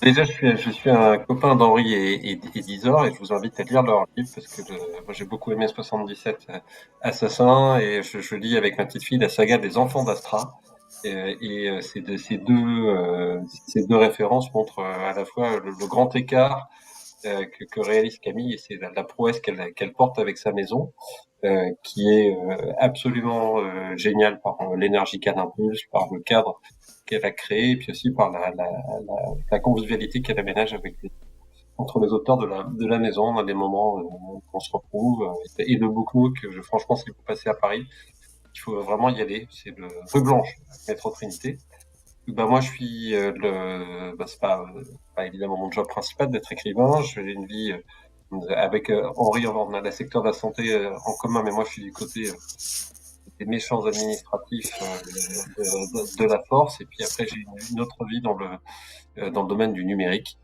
Déjà, je suis un copain d'Henri et d'Isor et je vous invite à lire leur livre parce que moi j'ai beaucoup aimé 77 Assassins et je lis avec ma petite fille la saga des Enfants d'Astra. Ces deux références montrent à la fois le grand écart que réalise Camille et c'est la prouesse qu'elle porte avec sa maison, qui est absolument géniale par l'énergie qu'elle impulse, par le cadre qu'elle a créé et puis aussi par la convivialité qu'elle aménage entre les auteurs de la maison. On a des moments où on se retrouve. Et le Booknook, franchement, si vous passez à Paris, il faut vraiment y aller. C'est le rue Blanche, métro Trinité. Bah, moi, je suis c'est pas évidemment mon job principal d'être écrivain. J'ai une vie avec Henri, on a le secteur de la santé en commun, mais moi, je suis du côté des méchants administratifs de la force. Et puis après, j'ai une autre vie dans le domaine du numérique.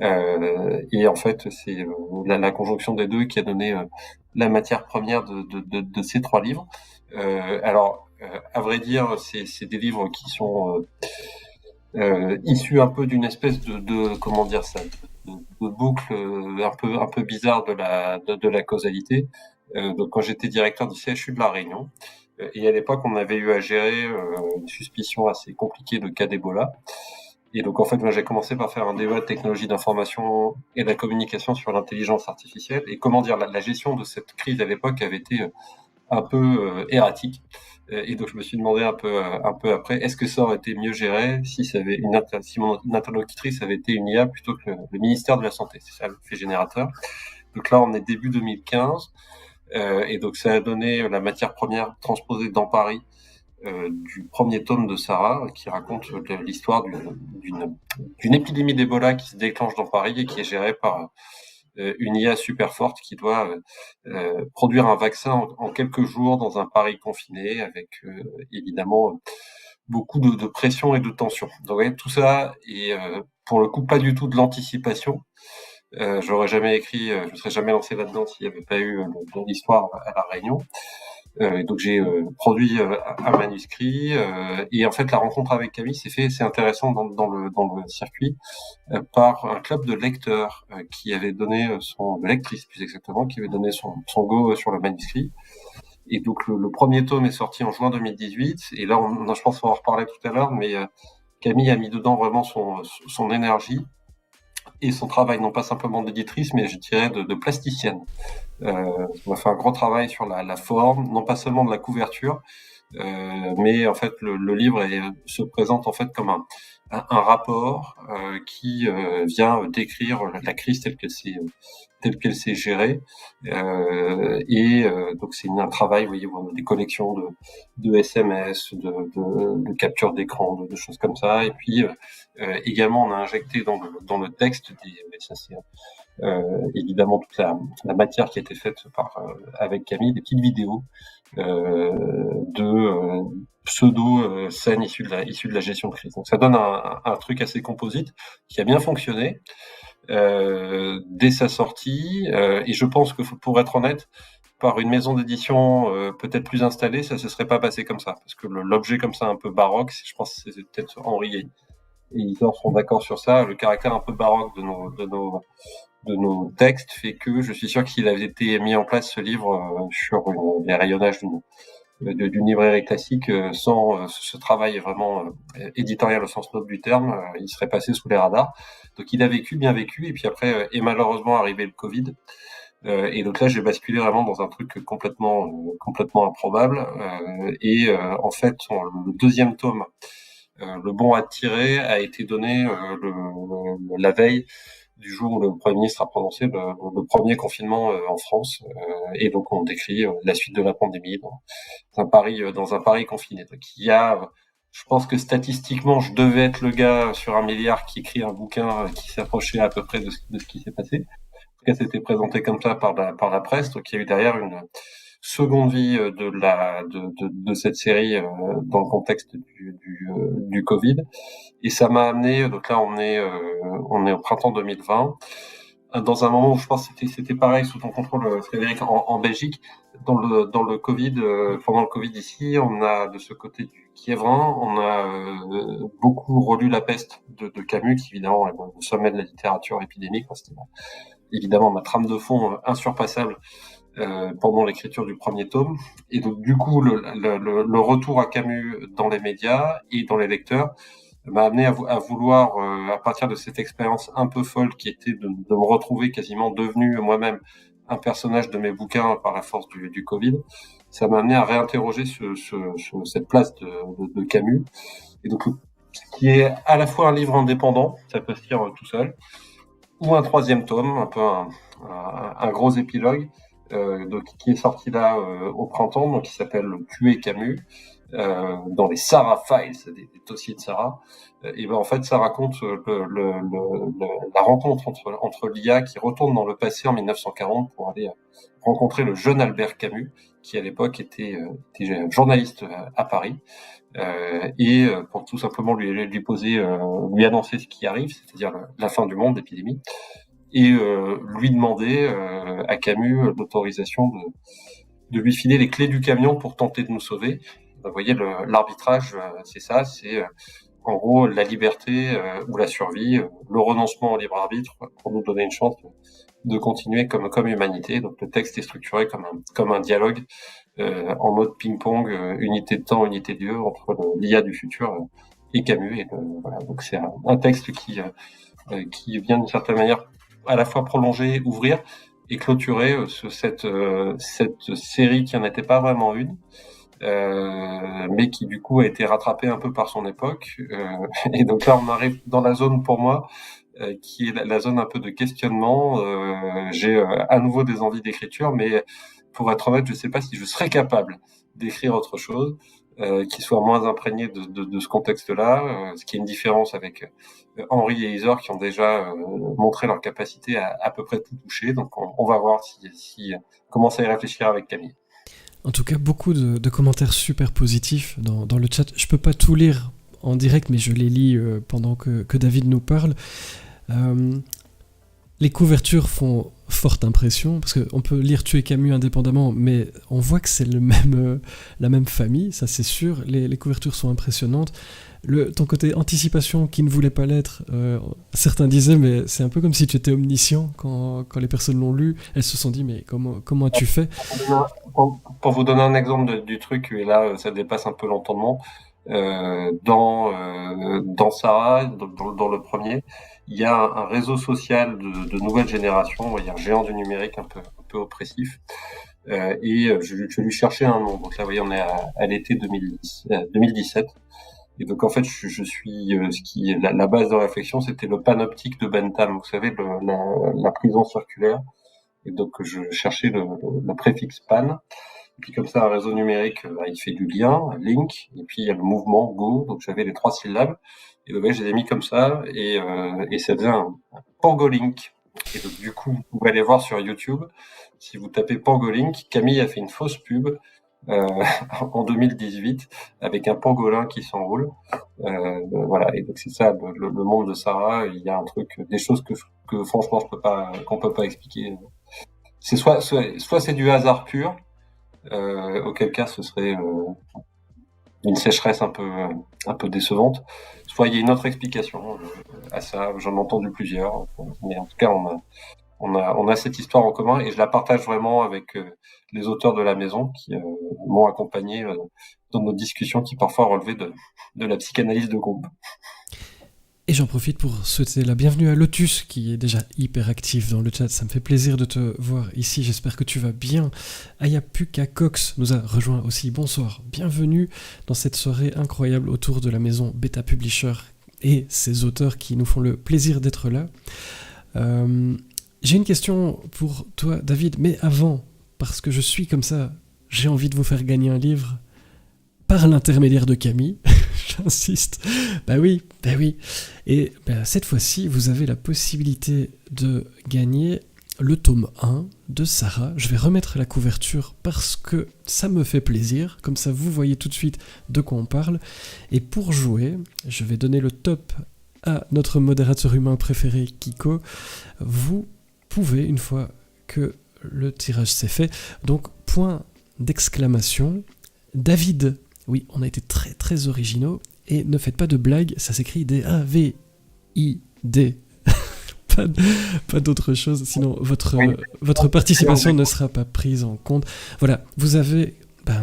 Et en fait, c'est la conjonction des deux qui a donné la matière première de ces trois livres. À vrai dire, c'est des livres qui sont issus un peu d'une espèce de comment dire ça, de boucle un peu bizarre de la causalité. Donc quand j'étais directeur du CHU de La Réunion, et à l'époque, on avait eu à gérer une suspicion assez compliquée de cas d'Ebola. Et donc, en fait, moi, j'ai commencé par faire un DEA de technologie d'information et de la communication sur l'intelligence artificielle. Et comment dire, la gestion de cette crise à l'époque avait été un peu erratique. Et donc, je me suis demandé un peu après, est-ce que ça aurait été mieux géré si mon interlocutrice avait été une IA plutôt que le ministère de la Santé. C'est ça le fait générateur. Donc là, on est début 2015. Et donc, ça a donné la matière première transposée dans Paris du premier tome de Sarah, qui raconte l'histoire d'une épidémie d'Ebola qui se déclenche dans Paris et qui est gérée par une IA super forte qui doit produire un vaccin en quelques jours dans un Paris confiné, avec évidemment beaucoup de pression et de tension. Donc, vous voyez, tout ça est pour le coup pas du tout de l'anticipation. J'aurais jamais écrit, je ne serais jamais lancé là-dedans s'il n'y avait pas eu l'histoire à La Réunion. Donc j'ai produit un manuscrit et en fait la rencontre avec Camille c'est intéressant dans le circuit par un club de lecteurs qui avait donné de lectrices plus exactement, qui avait donné son go sur le manuscrit. Et donc le premier tome est sorti en juin 2018 et là je pense qu'on va en reparler tout à l'heure, mais Camille a mis dedans vraiment son énergie et son travail, non pas simplement d'éditrice, mais je dirais de plasticienne. On a fait un gros travail sur la forme, non pas seulement de la couverture, mais en fait le livre se présente en fait comme un rapport qui vient décrire la crise telle qu'elle s'est gérée. Donc c'est un travail, vous voyez, on a des collections de SMS, de captures d'écran, de choses comme ça. Et puis également, on a injecté dans le texte mais ça c'est évidemment toute la matière qui a été faite avec Camille, des petites vidéos de pseudo scènes issues de la gestion de crise. Donc ça donne un truc assez composite qui a bien fonctionné dès sa sortie. Et je pense que pour être honnête, par une maison d'édition peut-être plus installée, ça se serait pas passé comme ça. Parce que l'objet comme ça un peu baroque, je pense que c'est peut-être Henri et Isor sont d'accord sur ça, le caractère un peu baroque de nos textes fait que je suis sûr qu'il avait été mis en place ce livre sur les rayonnages d'une librairie classique sans ce travail vraiment éditorial au sens noble du terme, il serait passé sous les radars. Donc il a bien vécu, et puis après est malheureusement arrivé le Covid. Et donc là, j'ai basculé vraiment dans un truc complètement improbable. En fait, le deuxième tome, le bon à tirer, a été donné la veille du jour où le Premier ministre a prononcé le premier confinement en France. Et donc on décrit la suite de la pandémie dans un Paris confiné. Donc je pense que statistiquement, je devais être le gars sur 1 milliard qui écrit un bouquin qui s'approchait à peu près de ce qui s'est passé. En tout cas, c'était présenté comme ça par la presse. Donc il y a eu derrière une seconde vie de cette série dans le contexte du Covid. Et ça m'a amené, donc là on est au printemps 2020, dans un moment où je pense que c'était pareil sous ton contrôle, Frédéric, en Belgique, dans le Covid, pendant le Covid ici, on a de ce côté du Kiévrin, on a beaucoup relu La Peste de Camus, qui évidemment est au sommet de la littérature épidémique. C'était évidemment ma trame de fond insurpassable pendant l'écriture du premier tome. Et donc du coup, le retour à Camus dans les médias et dans les lecteurs m'a amené à vouloir, à partir de cette expérience un peu folle qui était de me retrouver quasiment devenu moi-même un personnage de mes bouquins par la force du Covid, ça m'a amené à réinterroger cette place de Camus. Et donc, qui est à la fois un livre indépendant, ça peut se lire tout seul, ou un troisième tome, un peu un gros épilogue, donc, qui est sorti là au printemps, donc qui s'appelle Tuer Camus, dans les Sarah Files, des dossiers de Sarah. Et ben en fait, ça raconte la rencontre entre l'IA qui retourne dans le passé en 1940 pour aller rencontrer le jeune Albert Camus, qui à l'époque était journaliste à Paris, et pour tout simplement lui poser, lui annoncer ce qui arrive, c'est-à-dire la fin du monde, l'épidémie, et lui demander à Camus l'autorisation de lui filer les clés du camion pour tenter de nous sauver. Vous voyez, l'arbitrage, c'est ça, c'est en gros la liberté ou la survie, le renoncement au libre arbitre pour nous donner une chance de continuer comme humanité. Donc le texte est structuré comme un dialogue en mode ping-pong, unité de temps, unité de lieu entre l'IA du futur et Camus. Et voilà, donc c'est un texte qui vient d'une certaine manière à la fois prolonger, ouvrir et clôturer cette série qui n'en était pas vraiment une, mais qui du coup a été rattrapée un peu par son époque. Et donc là, on arrive dans la zone pour moi qui est la zone un peu de questionnement. J'ai à nouveau des envies d'écriture, mais pour être honnête, je ne sais pas si je serais capable d'écrire autre chose qui soit moins imprégné de ce contexte-là, ce qui est une différence avec Henry et Isor qui ont déjà montré leur capacité à peu près tout toucher. Donc on va voir si commence à y réfléchir avec Camille. En tout cas, beaucoup de commentaires super positifs dans le chat. Je peux pas tout lire en direct, mais je les lis pendant que David nous parle. Les couvertures font forte impression, parce qu'on peut lire Tuer Camus indépendamment, mais on voit que c'est la même famille, ça c'est sûr. Les couvertures sont impressionnantes. Ton côté anticipation qui ne voulait pas l'être, certains disaient, mais c'est un peu comme si tu étais omniscient quand les personnes l'ont lu. Elles se sont dit, mais comment as-tu fait ? Pour vous donner un exemple du truc, et là ça dépasse un peu l'entendement, dans Sarah, dans le premier, il y a un réseau social de nouvelle génération, on va dire géant du numérique un peu oppressif, et je lui cherchais un nom. Donc là, vous voyez, on est à l'été 2017. Et donc en fait, je suis la base de réflexion, c'était le panoptique de Bentham, vous savez, la prison circulaire. Et donc je cherchais le préfixe pan. Et puis comme ça, un réseau numérique, il fait du lien, link, et puis il y a le mouvement go. Donc j'avais les 3 syllabes. Et donc je les ai mis comme ça, et ça faisait un pangolink. Et donc du coup, vous pouvez aller voir sur YouTube. Si vous tapez pangolink, Camille a fait une fausse pub en 2018 avec un pangolin qui s'enroule. Voilà. Et donc c'est ça, le monde de Sarah. Il y a un truc, des choses que franchement qu'on peut pas expliquer. C'est soit c'est du hasard pur, auquel cas ce serait une sécheresse un peu décevante, soit il y a une autre explication à ça. J'en ai entendu plusieurs, mais en tout cas on a cette histoire en commun et je la partage vraiment avec les auteurs de la maison qui m'ont accompagné dans nos discussions qui parfois relevaient de la psychanalyse de groupe. Et j'en profite pour souhaiter la bienvenue à Lotus, qui est déjà hyper actif dans le chat. Ça me fait plaisir de te voir ici, j'espère que tu vas bien. Ayapuka Cox nous a rejoint aussi, bonsoir. Bienvenue dans cette soirée incroyable autour de la maison Beta Publisher et ses auteurs qui nous font le plaisir d'être là. J'ai une question pour toi, David, mais avant, parce que je suis comme ça, j'ai envie de vous faire gagner un livre par l'intermédiaire de Camille. J'insiste. Bah oui. Et cette fois-ci, vous avez la possibilité de gagner le tome 1 de Sarah. Je vais remettre la couverture parce que ça me fait plaisir. Comme ça, vous voyez tout de suite de quoi on parle. Et pour jouer, je vais donner le top à notre modérateur humain préféré, Kiko. Vous pouvez, une fois que le tirage s'est fait, donc point d'exclamation, David. Oui, on a été très très originaux, et ne faites pas de blagues, ça s'écrit D-A-V-I-D. Pas d'autre chose, sinon votre participation ne sera pas prise en compte. Voilà, vous avez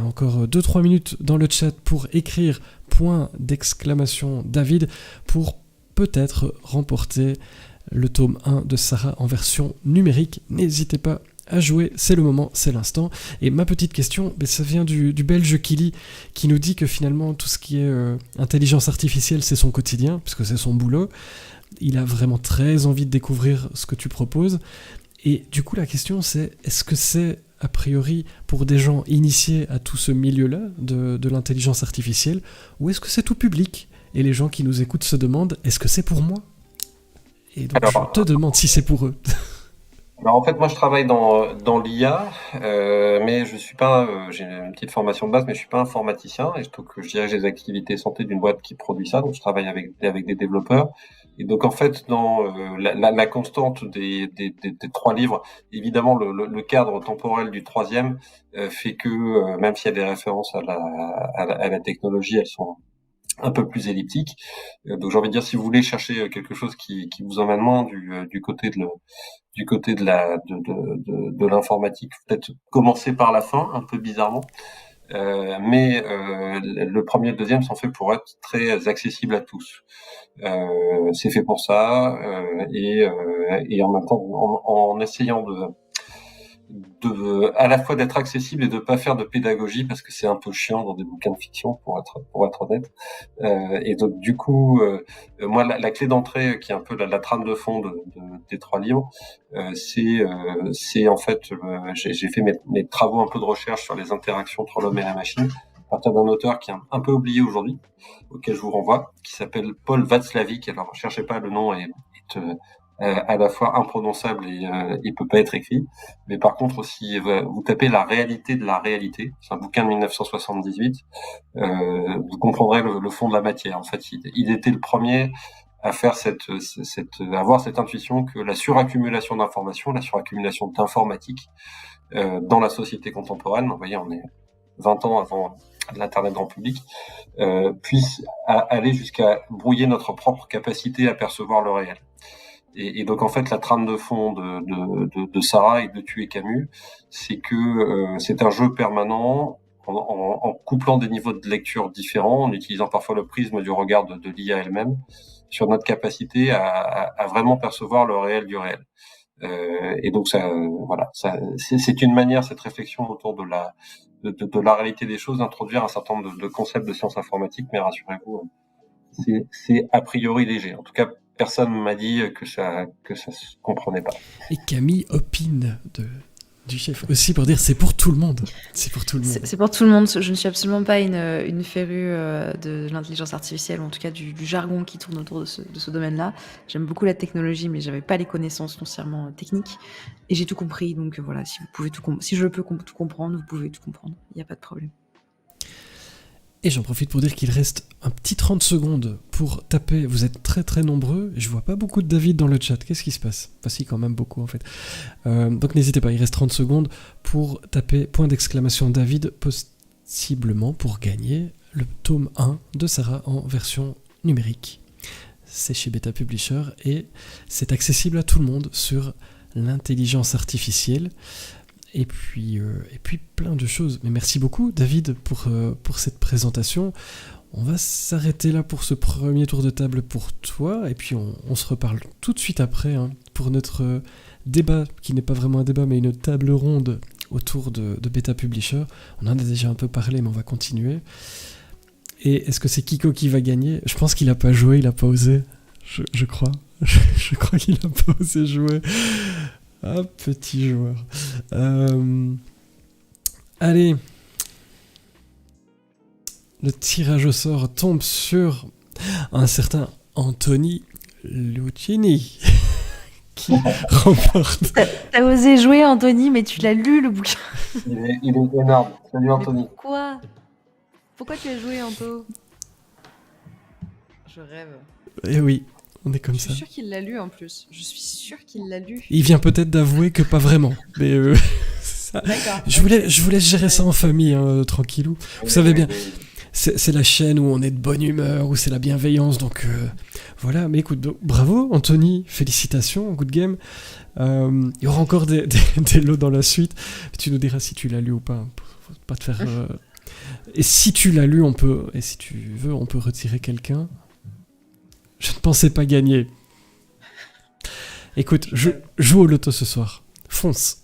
encore 2-3 minutes dans le chat pour écrire point d'exclamation David pour peut-être remporter le tome 1 de Sarah en version numérique. N'hésitez pas à jouer, c'est le moment, c'est l'instant. Et ma petite question, ça vient du belge Kili, qui nous dit que finalement tout ce qui est intelligence artificielle, c'est son quotidien, puisque c'est son boulot. Il a vraiment très envie de découvrir ce que tu proposes. Et du coup, la question c'est, est-ce que c'est a priori pour des gens initiés à tout ce milieu-là de l'intelligence artificielle, ou est-ce que c'est tout public? Et les gens qui nous écoutent se demandent, est-ce que c'est pour moi? Et donc je te demande si c'est pour eux. En fait, moi, je travaille dans l'IA, mais je suis pas. J'ai une petite formation de base, mais je suis pas informaticien. Et donc, je dirige les activités santé d'une boîte qui produit ça. Donc, je travaille avec des développeurs. Et donc, en fait, dans la constante des 3 livres, évidemment, le cadre temporel du troisième fait que même s'il y a des références à la technologie, elles sont un peu plus elliptiques. Donc, j'ai envie de dire, si vous voulez chercher quelque chose qui vous emmène moins du côté de l'informatique, peut-être commencer par la fin, un peu bizarrement. Mais le premier et le deuxième sont faits pour être très accessibles à tous. C'est fait pour ça, et en même temps, en essayant à la fois d'être accessible et de pas faire de pédagogie, parce que c'est un peu chiant dans des bouquins de fiction, pour être honnête. Et donc du coup, moi la clé d'entrée, qui est un peu la trame de fond des 3 livres, c'est en fait, j'ai fait mes travaux un peu de recherche sur les interactions entre l'homme et la machine, à partir d'un auteur qui est un peu oublié aujourd'hui, auquel je vous renvoie, qui s'appelle Paul Václavic. Alors cherchez pas, le nom est à la fois imprononçable et il peut pas être écrit. Mais par contre, si vous tapez La réalité de la réalité, c'est un bouquin de 1978, vous comprendrez le fond de la matière. En fait, il était le premier à faire avoir cette intuition que la suraccumulation d'informations, la suraccumulation d'informatique dans la société contemporaine, vous voyez, on est 20 ans avant l'Internet grand public, puisse aller jusqu'à brouiller notre propre capacité à percevoir le réel. Et donc en fait, la trame de fond de Sarah et de Tuer Camus, c'est que c'est un jeu permanent en couplant des niveaux de lecture différents, en utilisant parfois le prisme du regard de l'IA elle-même, sur notre capacité à vraiment percevoir le réel du réel. Et donc ça, voilà, c'est une manière, cette réflexion autour de la réalité des choses, d'introduire un certain nombre de concepts de sciences informatiques, mais rassurez-vous, c'est a priori léger. En tout cas, personne ne m'a dit que ça se comprenait pas. Et Camille opine du chef aussi pour dire c'est pour tout le monde. C'est pour tout le monde. C'est pour tout le monde. Je ne suis absolument pas une férue de l'intelligence artificielle, ou en tout cas du jargon qui tourne autour de ce domaine-là. J'aime beaucoup la technologie, mais j'avais pas les connaissances foncièrement techniques. Et j'ai tout compris, donc voilà, si je peux tout comprendre, vous pouvez tout comprendre. Il n'y a pas de problème. Et j'en profite pour dire qu'il reste un petit 30 secondes pour taper. Vous êtes très très nombreux. Je vois pas beaucoup de David dans le chat. Qu'est-ce qui se passe? Enfin si, quand même beaucoup en fait. Donc n'hésitez pas, il reste 30 secondes pour taper point d'exclamation David, possiblement pour gagner le tome 1 de Sarah en version numérique. C'est chez Beta Publisher et c'est accessible à tout le monde sur l'intelligence artificielle. Et puis plein de choses. Mais merci beaucoup, David, pour cette présentation. On va s'arrêter là pour ce premier tour de table pour toi. Et puis on se reparle tout de suite après pour notre débat, qui n'est pas vraiment un débat, mais une table ronde autour de Beta Publisher. On en a déjà un peu parlé, mais on va continuer. Et est-ce que c'est Kiko qui va gagner? Je pense qu'il n'a pas joué, il n'a pas osé. Je crois. Je crois qu'il n'a pas osé jouer. Ah, petit joueur. Allez. Le tirage au sort tombe sur un certain Anthony Lucchini qui remporte. T'as osé jouer, Anthony, mais tu l'as lu, le bouquin. Il est énorme. Salut, Anthony. Pourquoi tu as joué, Anto? Je rêve. Eh oui. On est comme Je suis ça. sûre qu'il l'a lu en plus. Je suis sûre qu'il l'a lu. Il vient peut-être d'avouer que pas vraiment. Mais c'est ça. D'accord. Je vous laisse gérer ça en famille, hein, tranquillou. Vous savez bien, c'est la chaîne où on est de bonne humeur, où c'est la bienveillance, donc voilà. Mais écoute, bravo Anthony, félicitations, good game. Il y aura encore des lots dans la suite. Tu nous diras si tu l'as lu ou pas. Faut pas te faire. Et si tu l'as lu, et si tu veux, on peut retirer quelqu'un. Je ne pensais pas gagner. Écoute, joue au loto ce soir. Fonce.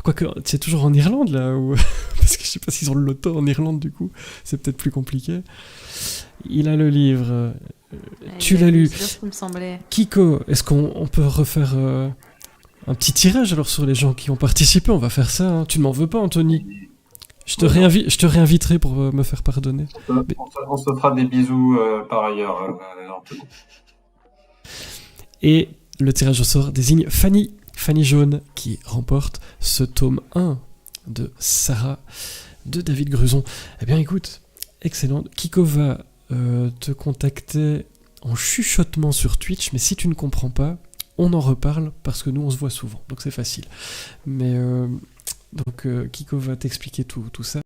Quoique, tu es toujours en Irlande là ou... Parce que je sais pas s'ils ont le loto en Irlande du coup. C'est peut-être plus compliqué. Il a le livre. Tu l'as lu. C'est bien ce qui me semblait. Kiko, est-ce qu'on peut refaire un petit tirage alors sur les gens qui ont participé? On va faire ça. Hein. Tu ne m'en veux pas, Anthony? Je te réinviterai pour me faire pardonner. On se fera des bisous par ailleurs, Anthony. Et le tirage au sort désigne Fanny Jaune, qui remporte ce tome 1 de Sarah, de David Gruson. Eh bien écoute, excellent. Kiko va te contacter en chuchotement sur Twitch, mais si tu ne comprends pas, on en reparle, parce que nous on se voit souvent, donc c'est facile. Mais donc Kiko va t'expliquer tout ça.